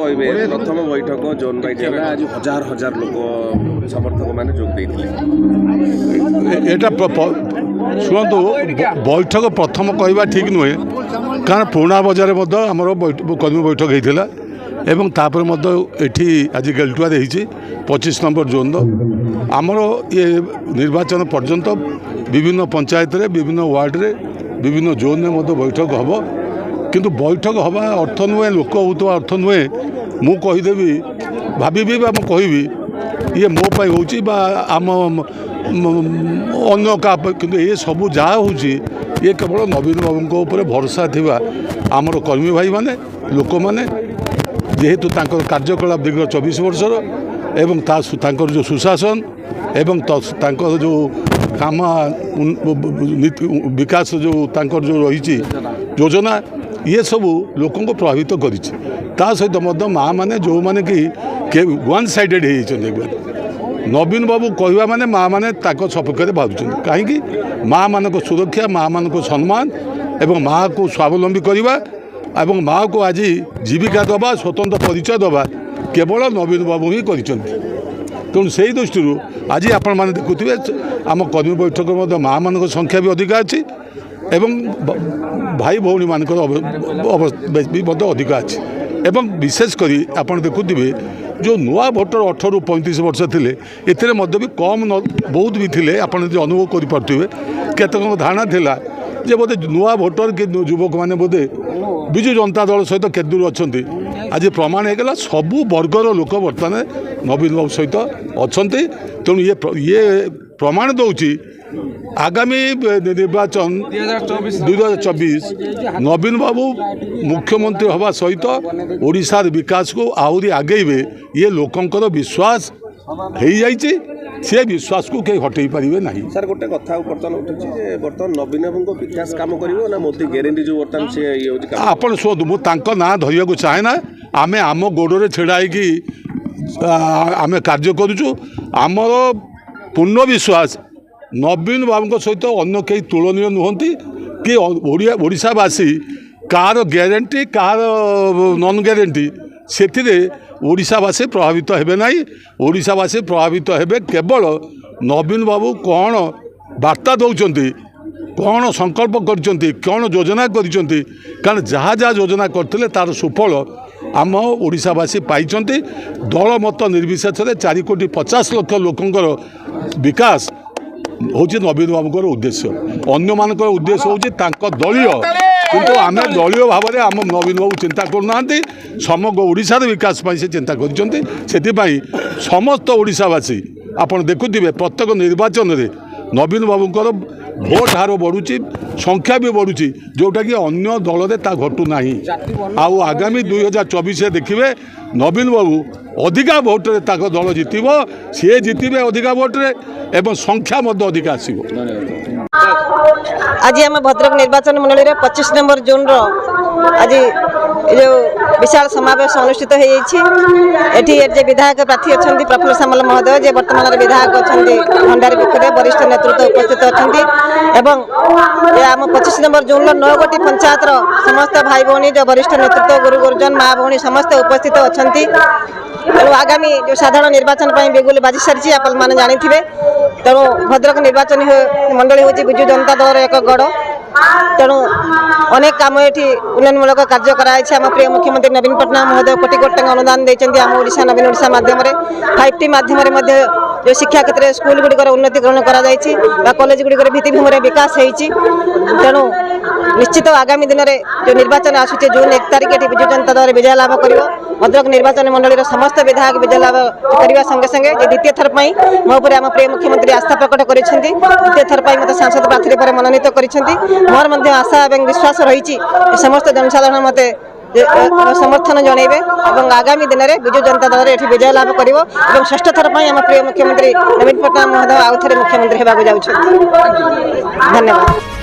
कहबे प्रथम बैठक जोन बैठक आज हजार हजार लोक समर्थक मैंने जोग देइथिले एटा शुणु बैठक प्रथम कहवा ठीक नुहे कारण पुराणा बजार आमर कर्मी बैठक होता एवं तापर एठी आज गेलटुआर होती 25 नंबर जोन आमर ये निर्वाचन पर्यंत विभिन्न पंचायत रे विभिन्न वार्ड रे विभिन्न जोन में बैठक हम किंतु बैठक हवा अर्थ नुहे लोक होता अर्थ नुहे मु कहीदेवी भावी कहबी ये मो पाई होची बा आम अन्य का किंतु ये सब जहाँ होची ये केवल नवीन बाबू ऊपर भरोसा थिबा आमर कर्मी भाई माने लोक माने जेहेतु तांकर कार्यकलाप दीर्घ 24 वर्षर एवं तांकर जो सुशासन एवं तांकर जो काम विकास जो तांकर जो रही योजना ये सब लोकों को प्रभावित करिछि ता सहित माँ मैंने जो मैंने कि वन साइडेड हो नवीन बाबू कहवा माने माँ मैंने सपक्ष में भावुं कहीं माँ मान सुरक्षा माँ मान सम्मान एवं माँ को स्वावलंबी करवा एवं माँ को आज जीविका दबा स्वतंत्र परिचय दबा केवल नवीन बाबू ही कर तेणु से दृष्टि आज आपण मैंने देखुए आम कर्मी बैठक माँ मान संख्या भी अधिका अच्छी एवं भाई भौणी मान अधिका अच्छी एवं विशेषकर आप देखुए जो नुआ भोटर 18 ରୁ 35 वर्ष थे ए भी कम बहुत भी थे आप अनुभव करें केत धारणा थिला जे बोधे नुआ भोटर कि युवक मैंने बोधे विजु जनता दल सहित केत दूर अच्छा आज प्रमाण होगा सबू वर्गर लोक बर्तमान नवीन बाबू सहित अच्छा तेणु ये प्रमाण दौची आगामी निर्वाचन 2024 नवीन बाबू मुख्यमंत्री हवा सहित ओडिशार विकास को आहरी आगेबे ये लोकंकर विश्वास हो जाइए से विश्वास को कहीं हटई पारे ना सर गोटे कथा बर्तमान उठुची जे बर्तमान नवीन बाबू विकास काम करिवो ना मोदी ग्यारंटी जो बर्तमान से ये होची आपण शुणु मु तांको ना धरिया को चाहे ना आमे आम गोड़े छेड़ा कि आमे कार्य करूचु आमर पूर्ण विश्वास नवीन बाबू सहित अन्य कई तुलनीय नुहति कि ओडिशावासी कार ग्यारंटी कार नॉन ग्यारंटी से ओडिशावासी प्रभावित हेबे नहीं ओडिशावासी प्रभावित हेबे केवल नवीन बाबू कौन वार्ता दौरान कौन संकल्प करछंती कौन योजना करछंती कारण जहाँ जहाँ योजना करते तार सुफल आम ओडिशावासी पाइछंती दल मत निर्विशेष 4,50,00,000 लोकंकर विकास हूँ नवीन बाबूर उद्देश्य अन्य मान उद्देश्य हूँ दलीय किंतु आम दलीय भाव में आम नवीन बाबू चिंता करना समग्र ओडिशार विकास से चिंता कर समस्त ओडिशावासी आपड़ देखुए प्रत्येक निर्वाचन में नवीन बाबूर भोट हार बढ़ुची संख्या भी बढ़ुची जोटा कि अन्य दल में घटू ना आगामी 2024 देखिए नवीन बाबू अधिका भोट्रे दल जितब सी जितबे अधिका भोट्रे एवं संख्या अधिका आसो। आज आम भद्रक निर्वाचन मंडल 25 नंबर जोन आज जो विशाल समावेश अनुष्ठित होती विधायक प्रार्थी अच्छा प्रफुल्ल सामल महोदय जे वर्तमान विधायक अच्छा भंडारी पोखरी वरिष्ठ नेतृत्व उपस्थित अच्छा आम 25 नंबर जोन 9 गोटी पंचायत समस्त भाई भौणी जो वरिष्ठ नेतृत्व गुरु गुरुजन माँ भौणी समस्त उपस्थित अच्छा तेणु आगामी जो साधारण निर्वाचन बेगुल बाजी सारी आप जानी तेणु भद्रक निर्वाचन मंडल हूँ विजु जनता दल एक गढ़ तेणु अनेक काम ये उन्नयनमूलक कार्य कराई आम प्रिय मुख्यमंत्री नवीन पट्टनायक महोदय कोटी कोटी टंका अनुदान देते आम ओडिशा नवीन ओडिशा माध्यम 5T माध्यम जो शिक्षा क्षेत्र में स्कूल गुड़िकर उन्नति ग्रहण करा कॉलेज गुड़िकर भित्तिभूमि विकास होती तेणु निश्चित आगामी दिन में जो निर्वाचन आसूचे जून 1 तारिख ये विजु जनता दल विजय लाभ कर भद्रक निर्वाचन मंडल समस्त विधायक विजय लाभ करने संगे संगे द्वितीय थर पर मो पर आम प्रिय मुख्यमंत्री आस्था प्रकट कर द्वितीय थर पर मत सांसद प्रार्थी पर मनोनीत कर मोर आशा और विश्वास रही समस्त जनसाधारण मत समर्थन जनइबे और आगामी दिन में विजु जनता दल ये विजय लाभ कर षष्ठ थर पर आम प्रिय मुख्यमंत्री नवीन पट्टनायक महोदय आउ थे मुख्यमंत्री होगा धन्यवाद।